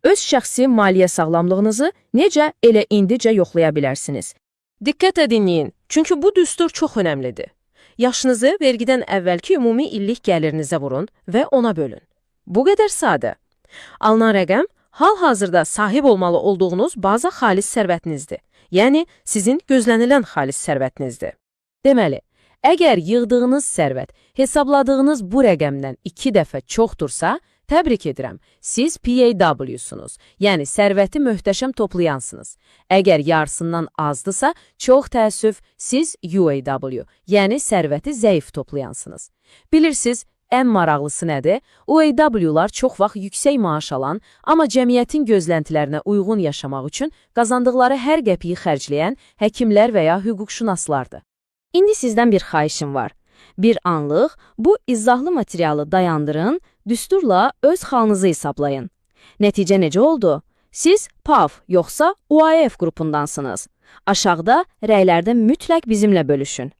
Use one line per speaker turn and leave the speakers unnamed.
Öz şəxsi maliyyə sağlamlığınızı necə elə indicə yoxlaya bilərsiniz? Diqqətlə dinləyin, çünki bu düstur çox önəmlidir. Yaşınızı vergidən əvvəlki ümumi illik gəlirinizə vurun və ona bölün. Bu qədər sadə. Alınan rəqəm hal-hazırda sahib olmalı olduğunuz baza xalis sərvətinizdir. Yəni, sizin gözlənilən xalis sərvətinizdir. Deməli, əgər yığdığınız sərvət hesabladığınız bu rəqəmdən 2 dəfə çoxdursa, təbrik edirəm, siz PAW-sunuz, yəni sərvəti möhtəşəm toplayansınız. Əgər yarısından azdısa, çox təəssüf, siz UAW, yəni sərvəti zəif toplayansınız. Bilirsiniz, ən maraqlısı nədir? UAW-lar çox vaxt yüksək maaş alan, amma cəmiyyətin gözləntilərinə uyğun yaşamaq üçün qazandıqları hər qəpiyi xərcləyən həkimlər və ya hüquqşünaslardır.
İndi sizdən bir xahişim var. Bir anlıq bu izahlı materialı dayandırın, düsturla öz xalınızı hesablayın. Nəticə necə oldu? Siz PAV yoxsa UAF qrupundansınız. Aşağıda rəylərdə mütləq bizimlə bölüşün.